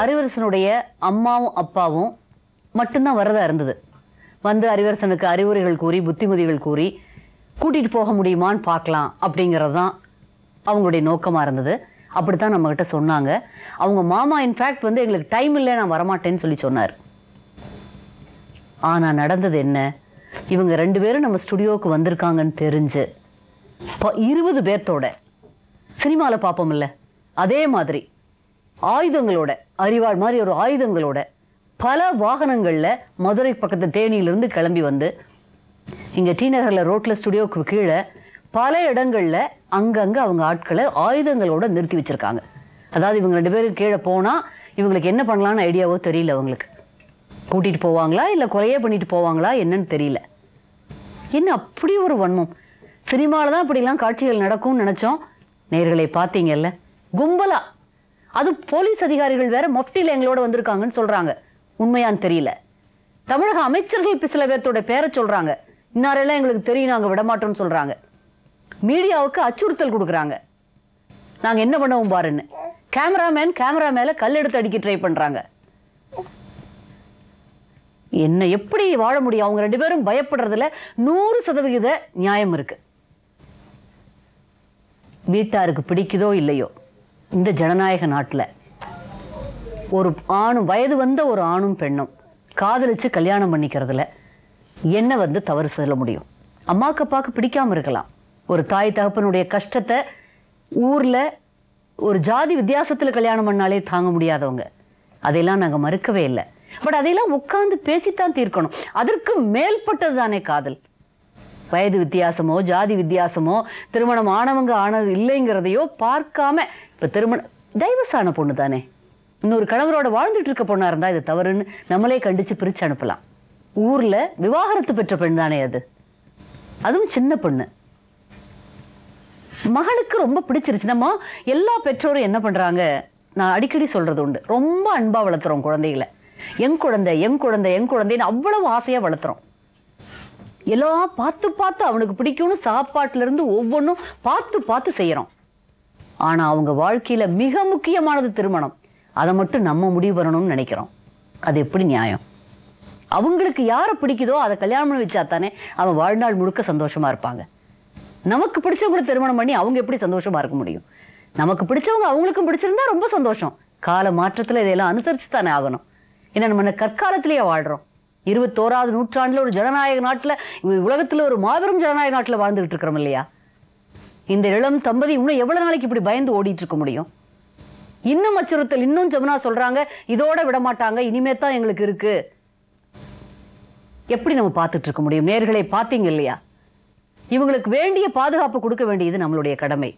அறிவரசனுடைய அம்மாவும் அப்பாவும் மட்டும்தான் வரதா இருந்தது. வந்து அறிவரசனுக்கு அறிவுரைகள் கூறி புத்திமதிகள் கூறி கூட்டிட்டு போக முடியுமான்னு பார்க்கலாம் அப்படிங்கிறது தான் அவங்களுடைய நோக்கமா இருந்தது. அப்படித்தான் நம்ம கிட்ட சொன்னாங்க. அவங்க மாமா இன்ஃபேக்ட் வந்து எங்களுக்கு டைம் இல்லை, நான் வரமாட்டேன்னு சொல்லி சொன்னார். ஆனா நடந்தது என்ன, இவங்க 2 பேரும் நம்ம ஸ்டுடியோவுக்கு வந்திருக்காங்கன்னு தெரிஞ்சு 20 பேர்த்தோட சினிமாவில் பார்ப்போம் இல்லை, அதே மாதிரி ஆயுதங்களோட, அரிவாள் மாதிரி ஒரு ஆயுதங்களோட பல வாகனங்களில் மதுரை பக்கத்து தேனியிலிருந்து கிளம்பி வந்து இங்கே டி நகரில் ரோட்டில் ஸ்டுடியோவுக்கு கீழே பல இடங்களில் அங்கங்கே அவங்க ஆட்களை ஆயுதங்களோட நிறுத்தி வச்சுருக்காங்க. அதாவது இவங்க 2 பேரும் கீழே போனால் இவங்களுக்கு என்ன பண்ணலான்னு ஐடியாவோ தெரியல. அவங்களுக்கு கூட்டிகிட்டு போவாங்களா இல்லை கொலையே பண்ணிட்டு போவாங்களா என்னன்னு தெரியல. என்ன அப்படி ஒரு வன்மம்! சினிமாவில் தான் இப்படிலாம் காட்சிகள் நடக்கும்னு நினச்சோம். நேர்களை பார்த்தீங்கல்ல, கும்பலா, அது போலீஸ் அதிகாரிகள் வேற மஃப்டியில் எங்களோட வந்திருக்காங்கன்னு சொல்கிறாங்க. உண்மையான்னு தெரியல. தமிழக அமைச்சர்கள் சில பேர்த்தோட பேரை சொல்கிறாங்க. இன்னாரெல்லாம் எங்களுக்கு தெரியும், நாங்கள் விடமாட்டோம்னு சொல்கிறாங்க. மீடியாவுக்கு அச்சுறுத்தல் கொடுக்குறாங்க, நாங்கள் என்ன பண்ணுவோம் பாருன்னு. கேமரா மேலே கல் எடுத்து அடிக்க ட்ரை பண்ணுறாங்க. என்ன எப்படி வாழ முடியும்? அவங்க 2 பேரும் பயப்படுறதுல 100% நியாயம் இருக்கு. வீட்டாருக்கு பிடிக்குதோ இல்லையோ, இந்த ஜனநாயக நாட்டில் ஒரு ஆணும், வயது வந்த ஒரு ஆணும் பெண்ணும் காதலிச்சு கல்யாணம் பண்ணிக்கிறதுல என்ன வந்து தவறு சொல்ல முடியும்? அம்மாக்கு அப்பாவுக்கு பிடிக்காம இருக்கலாம். ஒரு தாய் தகப்பனுடைய கஷ்டத்தை ஊர்ல ஒரு ஜாதி வித்தியாசத்துல கல்யாணம் பண்ணாலே தாங்க முடியாதவங்க, அதையெல்லாம் நாங்கள் மறுக்கவே இல்லை. பட் அதையெல்லாம் உட்கார்ந்து பேசித்தான் தீர்க்கணும். அதற்கு மேல்பட்டது தானே காதல். வயது வித்தியாசமோ ஜாதி வித்தியாசமோ திருமணம் ஆனவங்க ஆனது இல்லைங்கிறதையோ பார்க்காம, இப்ப திருமணம் டைவர்ஸ் ஆன பொண்ணு தானே, இன்னொரு கணவரோட வாழ்ந்துட்டு இருக்க பொண்ணா இருந்தா இது தவறுன்னு நம்மளே கண்டிச்சு பிரிச்சு அனுப்பலாம். ஊர்ல விவாகரத்து பெற்ற பெண் தானே அது, அதுவும் சின்ன பொண்ணு. மகனுக்கு ரொம்ப பிடிச்சிருச்சு. நம்ம எல்லா பெற்றோரும் என்ன பண்றாங்க, நான் அடிக்கடி சொல்றது உண்டு, ரொம்ப அன்பா வளர்த்துறோம் குழந்தைகளை. என் குழந்தை என் குழந்தை என் குழந்தைன்னு அவ்வளவு ஆசையா வளர்த்துறோம். எல்லாம் பார்த்து பார்த்து அவனுக்கு பிடிக்கும்னு சாப்பாட்டுல இருந்து ஒவ்வொன்றும் பார்த்து பார்த்து செய்யறோம். ஆனா அவங்க வாழ்க்கையில மிக முக்கியமானது திருமணம். அதை மட்டும் நம்ம முடிவு பண்ணணும்னு நினைக்கிறோம். அது எப்படி நியாயம்? அவங்களுக்கு யாரை பிடிக்குதோ அதை கல்யாணம் பண்ணி வச்சா தானே அவன் வாழ்நாள் முழுக்க சந்தோஷமா இருப்பாங்க. நமக்கு பிடிச்சவங்களை திருமணம் பண்ணி அவங்க எப்படி சந்தோஷமா இருக்க முடியும்? நமக்கு பிடிச்சவங்க அவங்களுக்கும் பிடிச்சிருந்தா ரொம்ப சந்தோஷம். கால மாற்றத்துல இதையெல்லாம் அனுசரிச்சு தானே ஆகணும். ஏன்னா நம்ம கற்காலத்திலேயே வாழ்றோம். 21வது நூற்றாண்டுல ஒரு ஜனநாயக நாட்டுல, உலகத்துல ஒரு மாபெரும் ஜனநாயக நாட்டுல வாழ்ந்துகிட்டு இருக்கிறோம் இல்லையா? இந்த இளம் தம்பதி இன்னும் எவ்வளவு நாளைக்கு இப்படி பயந்து ஓடிட்டு இருக்க முடியும்? இன்னும் அச்சுறுத்தல், இன்னும் ஜமுனா சொல்றாங்க இதோட விட மாட்டாங்க, இனிமே தான் எங்களுக்கு இருக்கு. எப்படி நம்ம பார்த்துட்டு இருக்க முடியும்? நேர்களை பார்த்தீங்க இல்லையா? இவங்களுக்கு வேண்டிய பாதுகாப்பு கொடுக்க வேண்டியது நம்மளுடைய கடமை.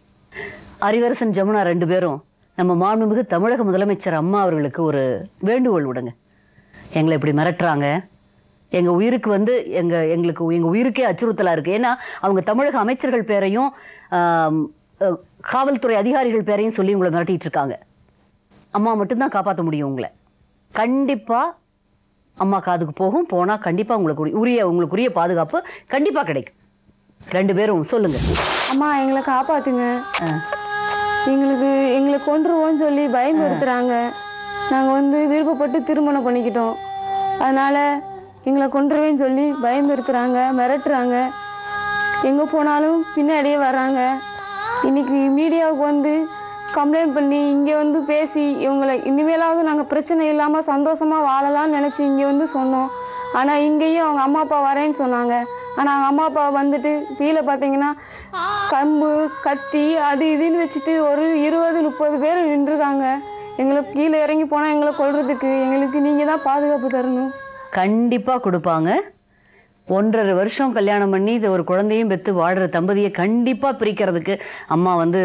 அறிவரசன் ஜமுனா 2 பேரும் நம்ம மாண்புமிகு தமிழக முதலமைச்சர் அம்மா அவர்களுக்கு ஒரு வேண்டுகோள் விடுங்க. எங்களை இப்படி மிரட்டுறாங்க, எங்க உயிருக்கு வந்து எங்க உயிருக்கே அச்சுறுத்தலா இருக்கு. ஏன்னா அவங்க தமிழக அமைச்சர்கள் பேரையும் காவல்துறை அதிகாரிகள் பேரையும் சொல்லி உங்களை மிரட்டிட்டு இருக்காங்க. அம்மா மட்டும்தான் காப்பாற்ற முடியும் உங்களை. கண்டிப்பா அம்மா காதுக்கு போகும், போனா கண்டிப்பா உங்களுக்கு உரிய பாதுகாப்பு கண்டிப்பா கிடைக்கும். 2 பேரும் சொல்லுங்க. அம்மா எங்களை காப்பாத்துங்க, எங்களை கொன்றுவோன்னு சொல்லி பயன்படுத்துறாங்க. நாங்கள் வந்து விருப்பப்பட்டு திருமணம் பண்ணிக்கிட்டோம், அதனால் எங்களை கொன்றுவேன்னு சொல்லி பயன்படுத்துகிறாங்க, மிரட்டுறாங்க. எங்கே போனாலும் பின்னாடியே வர்றாங்க. இன்றைக்கி மீடியாவுக்கு வந்து கம்ப்ளைண்ட் பண்ணி இங்கே வந்து பேசி இவங்களை இனிமேலாவது நாங்கள் பிரச்சனை இல்லாமல் சந்தோஷமாக வாழலாம்னு நினச்சி இங்கே வந்து சொன்னோம். ஆனால் இங்கேயும் அவங்க அம்மா அப்பா வரேன்னு சொன்னாங்க. ஆனால் அவங்க அம்மா அப்பா வந்துட்டு கீழே பார்த்தீங்கன்னா கம்பு கத்தி அது இதுன்னு வச்சுட்டு ஒரு 20-30 பேர் நின்றுருக்காங்க. எங்களுக்கு கீழே இறங்கி போனால் எங்களை கொல்றதுக்கு எங்களுக்கு நீங்கள் தான் பாதுகாப்பு தரணும். கண்டிப்பாக கொடுப்பாங்க. 1.5 வருஷம் கல்யாணம் பண்ணி இது ஒரு குழந்தையும் பெற்று வாழ்கிற தம்பதியை கண்டிப்பாக பிரிக்கிறதுக்கு அம்மா வந்து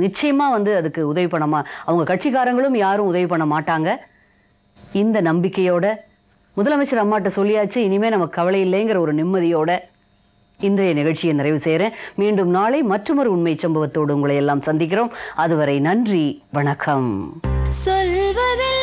நிச்சயமாக வந்து அதுக்கு உதவி பண்ணமா, அவங்க கட்சிக்காரங்களும் யாரும் உதவி பண்ண மாட்டாங்க. இந்த நம்பிக்கையோட முதலமைச்சர் அம்மாட்ட சொல்லியாச்சு, இனிமேல் நமக்கு கவலை இல்லைங்கிற ஒரு நிம்மதியோட இன்றைய நிகழ்ச்சியை நிறைவு செய்கிறேன். மீண்டும் நாளை மற்றொரு உண்மை சம்பவத்தோடு உங்களை எல்லாம் சந்திக்கிறோம். அதுவரை நன்றி, வணக்கம். சொல்வதில்